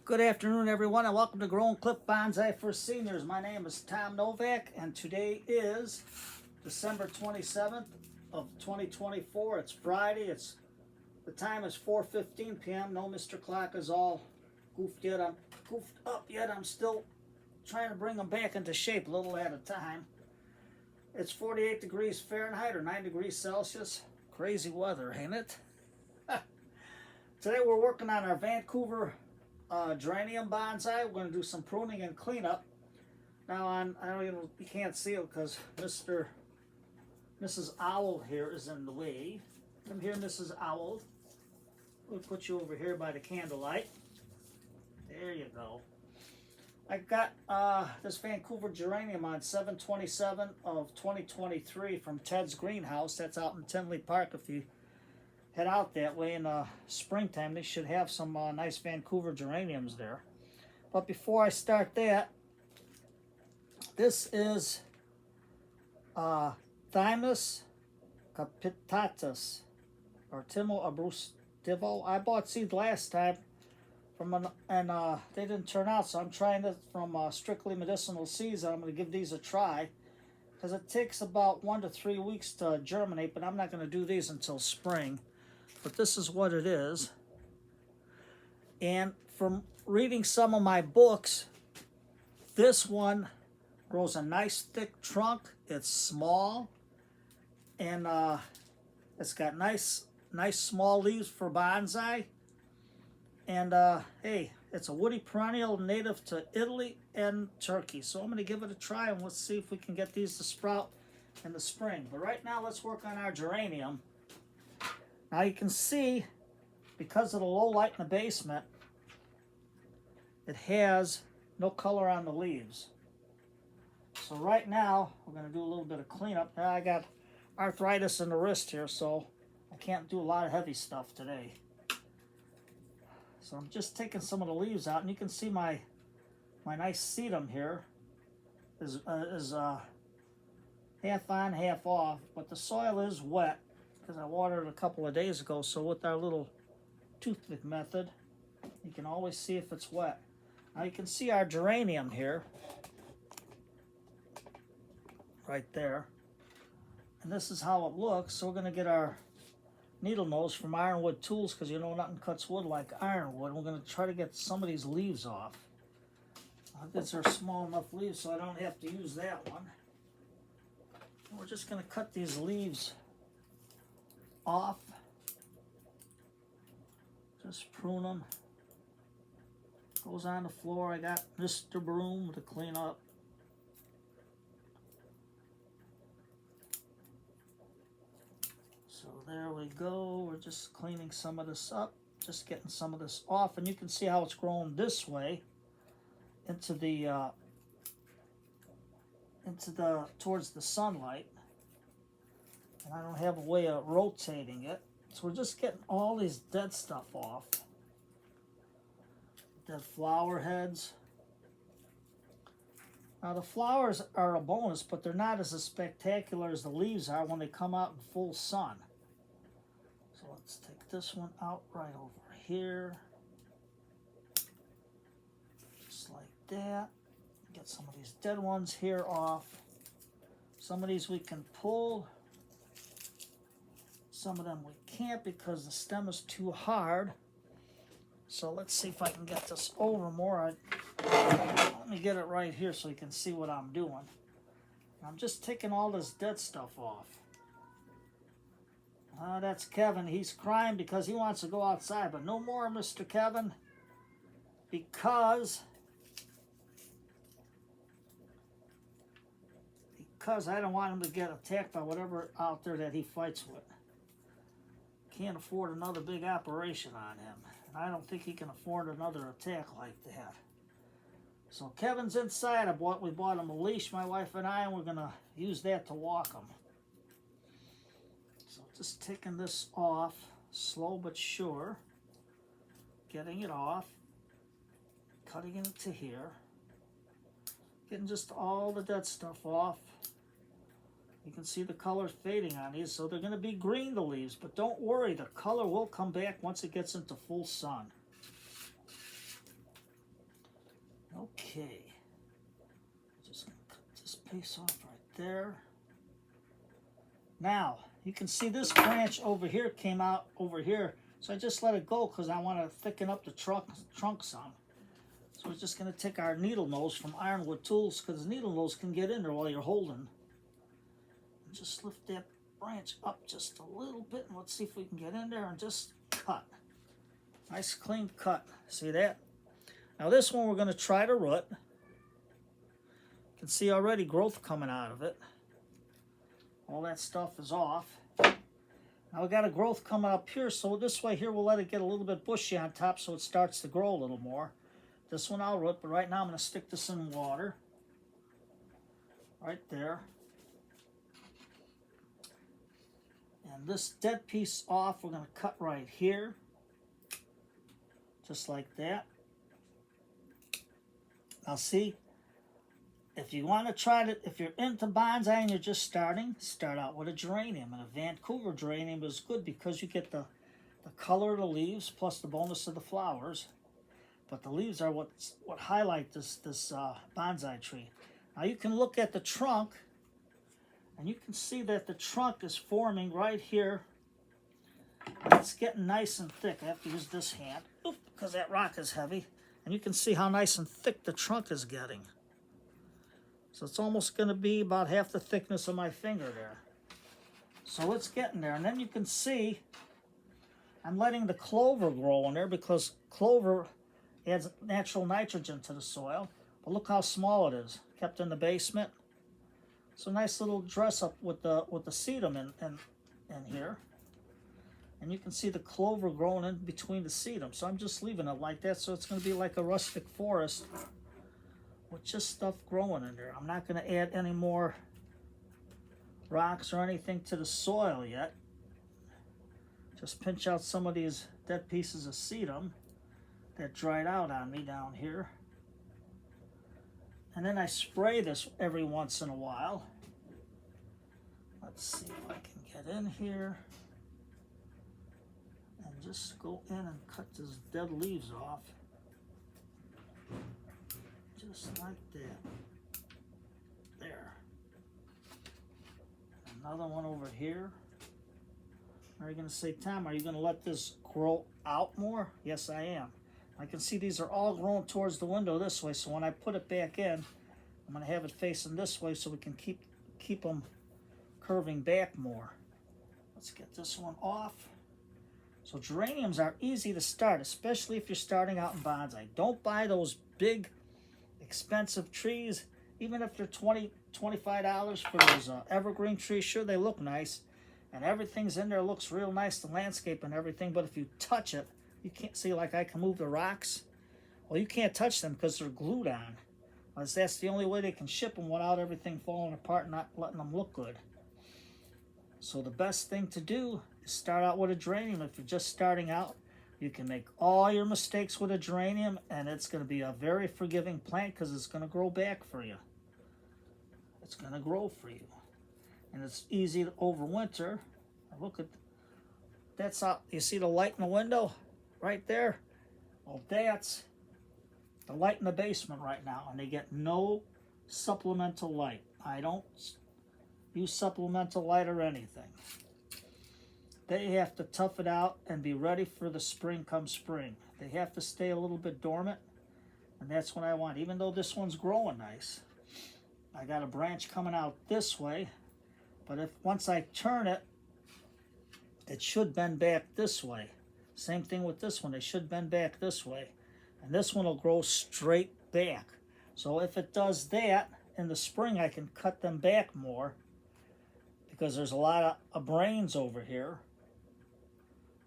Good afternoon, everyone, and welcome to Grow and Clip Bonsai for Seniors. My name is Tom Novak, and today is December 27th of 2024. It's Friday. The time is 4:15 p.m. No, Mr. Clock is all goofed yet. I'm goofed up yet. I'm still trying to bring them back into shape a little at a time. It's 48 degrees Fahrenheit or 9 degrees Celsius. Crazy weather, ain't it? Today we're working on our Vancouver Geranium bonsai. We're going to do some pruning and cleanup. Now, I don't even, you can't see it because Mrs. Owl here is in the way. Come here, Mrs. Owl. We'll put you over here by the candlelight. There you go. I got this Vancouver Geranium on 7/27 of 2023 from Ted's Greenhouse. That's out in Tinley Park. If you head out that way in springtime, they should have some nice Vancouver geraniums there. But before I start that, this is Thymus capitatus, or Timo abrustivo. I bought seed last time from they didn't turn out, so I'm trying this from Strictly Medicinal Seeds. I'm going to give these a try because it takes about 1 to 3 weeks to germinate, but I'm not going to do these until spring. But this is what it is. And from reading some of my books, this one grows a nice thick trunk. It's small, and it's got nice small leaves for bonsai. And hey, it's a woody perennial native to Italy and Turkey. So I'm going to give it a try, and let's see if we can get these to sprout in the spring. But right now, let's work on our geranium. Now you can see, because of the low light in the basement, it has no color on the leaves. So right now, we're going to do a little bit of cleanup. Now I got arthritis in the wrist here, so I can't do a lot of heavy stuff today. So I'm just taking some of the leaves out, and you can see my nice sedum here is half on, half off, but the soil is wet because I watered it a couple of days ago. So with our little toothpick method, you can always see if it's wet. Now you can see our geranium here, right there. And this is how it looks. So we're going to get our needle nose from Ironwood Tools, because you know nothing cuts wood like ironwood. We're going to try to get some of these leaves off. These are small enough leaves so I don't have to use that one. And we're just going to cut these leaves off. Just prune them. Goes on the floor. I got Mr. Broom to clean up. So there we go. We're just cleaning some of this up, just getting some of this off, and you can see how it's growing this way into the towards the sunlight. And I don't have a way of rotating it, so we're just getting all these dead stuff off. Dead flower heads. Now the flowers are a bonus, but they're not as spectacular as the leaves are when they come out in full sun. So let's take this one out right over here. Just like that. Get some of these dead ones here off. Some of these we can pull. Some of them we can't because the stem is too hard. So let's see if I can get this over more. Let me get it right here so you can see what I'm doing. I'm just taking all this dead stuff off. That's Kevin. He's crying because he wants to go outside, but no more, Mr. Kevin, because I don't want him to get attacked by whatever out there that he fights with. Can't afford another big operation on him, and I don't think he can afford another attack like that. So Kevin's inside. We bought him a leash, my wife and I, and we're gonna use that to walk him. So just taking this off, slow but sure. Getting it off, cutting it to here. Getting just all the dead stuff off. You can see the color fading on these, so they're going to be green, the leaves. But don't worry, the color will come back once it gets into full sun. Okay. Just gonna cut this piece off right there. Now, you can see this branch over here came out over here. So I just let it go because I want to thicken up the trunk some. So we're just going to take our needle nose from Ironwood Tools, because the needle nose can get in there while you're holding. And just lift that branch up just a little bit, and let's see if we can get in there and just cut. Nice clean cut. See that? Now this one we're going to try to root. You can see already growth coming out of it. All that stuff is off. Now we got a growth coming up here, so this way here we'll let it get a little bit bushy on top so it starts to grow a little more. This one I'll root, but right now I'm going to stick this in water. Right there. And this dead piece off, we're going to cut right here. Just like that. Now see, if you want to try to, if you're into bonsai and you're just starting, start out with a geranium. And a Vancouver geranium is good because you get the color of the leaves plus the bonus of the flowers. But the leaves are what highlight this bonsai tree. Now you can look at the trunk, and you can see that the trunk is forming right here. And it's getting nice and thick. I have to use this hand, because that rock is heavy. And you can see how nice and thick the trunk is getting. So it's almost going to be about half the thickness of my finger there. So it's getting there. And then you can see I'm letting the clover grow in there, because clover adds natural nitrogen to the soil. But look how small it is, kept in the basement. So nice little dress up with the sedum in here. And you can see the clover growing in between the sedum. So I'm just leaving it like that, so it's going to be like a rustic forest with just stuff growing in there. I'm not going to add any more rocks or anything to the soil yet. Just pinch out some of these dead pieces of sedum that dried out on me down here. And then I spray this every once in a while. Let's see if I can get in here. And just go in and cut these dead leaves off. Just like that. There. Another one over here. Are you going to say, Tom, are you going to let this grow out more? Yes, I am. I can see these are all growing towards the window this way, so when I put it back in, I'm going to have it facing this way so we can keep them curving back more. Let's get this one off. So geraniums are easy to start, especially if you're starting out in bonsai. Don't buy those big, expensive trees, even if they're $20, $25 for those evergreen trees. Sure, they look nice, and everything's in there looks real nice, the landscape and everything, but if you touch it, you can't see, like I can move the rocks. Well, you can't touch them because they're glued on. That's the only way they can ship them without everything falling apart and not letting them look good. So the best thing to do is start out with a geranium. If you're just starting out, you can make all your mistakes with a geranium, and it's going to be a very forgiving plant because it's going to grow back for you. It's going to grow for you. And it's easy to overwinter. Look at, that's out. You see the light in the window right there? Well, that's the light in the basement right now, and they get no supplemental light. I don't use supplemental light or anything. They have to tough it out and be ready for the spring come spring. They have to stay a little bit dormant, and that's what I want. Even though this one's growing nice, I got a branch coming out this way, but if once I turn it, it should bend back this way. Same thing with this one. They should bend back this way, and this one will grow straight back. So if it does that in the spring, I can cut them back more because there's a lot of brains over here.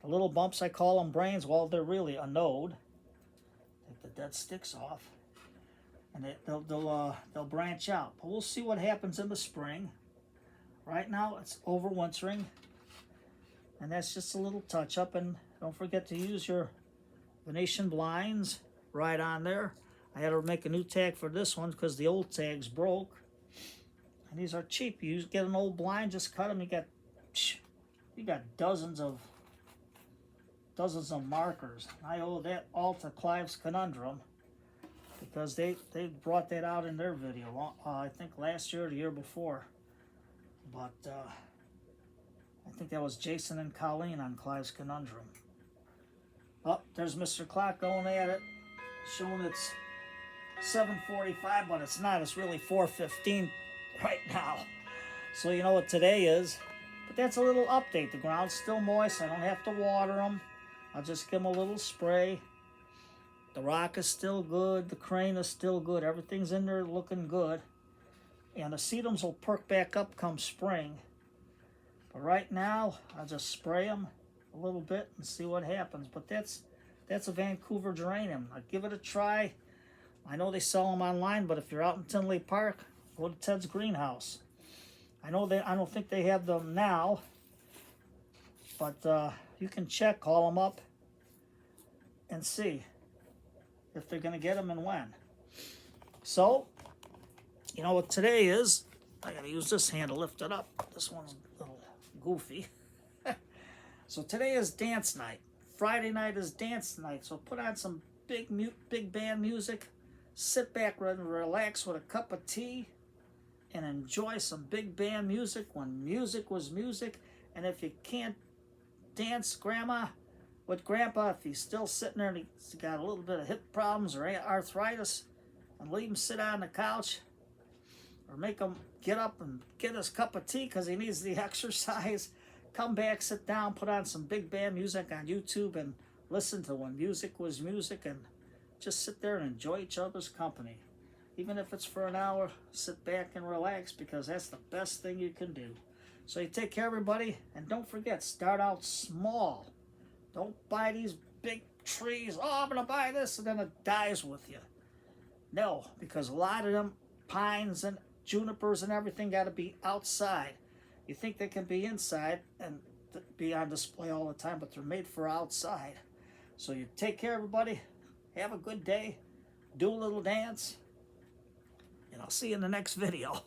The little bumps, I call them brains. Well, they're really a node. Take the dead sticks off, and they'll branch out. But we'll see what happens in the spring. Right now, it's overwintering, and that's just a little touch up. And don't forget to use your Venetian blinds right on there. I had to make a new tag for this one because the old tags broke. And these are cheap. You get an old blind, just cut them. You got dozens of markers. I owe that all to Clive's Conundrum. because they brought that out in their video, I think last year or the year before. But I think that was Jason and Colleen on Clive's Conundrum. Oh, there's Mr. Clock going at it, showing it's 7:45, but it's not. It's really 4:15 right now. So you know what today is. But that's a little update. The ground's still moist. I don't have to water them. I'll just give them a little spray. The rock is still good. The crane is still good. Everything's in there looking good. And the sedums will perk back up come spring. But right now, I'll just spray them a little bit and see what happens. But that's a Vancouver geranium. I'll give it a try. I know they sell them online, but if you're out in Tinley Park, go to Ted's Greenhouse. I don't think they have them now, but you can check, call them up, and see if they're going to get them and when. So, you know what today is? I got to use this hand to lift it up. This one's a little goofy. So today is dance night. Friday night is dance night. So put on some big band music. Sit back and relax with a cup of tea and enjoy some big band music when music was music. And if you can't dance with Grandpa, if he's still sitting there and he's got a little bit of hip problems or arthritis, and leave him sit on the couch or make him get up and get his cup of tea because he needs the exercise. Come back, sit down, put on some big band music on YouTube and listen to when music was music, and just sit there and enjoy each other's company. Even if it's for an hour, sit back and relax, because that's the best thing you can do. So you take care, everybody, and don't forget, start out small. Don't buy these big trees. Oh, I'm going to buy this, and then it dies with you. No, because a lot of them, pines and junipers and everything, got to be outside. You think they can be inside and be on display all the time, but they're made for outside. So you take care, everybody. Have a good day. Do a little dance. And I'll see you in the next video.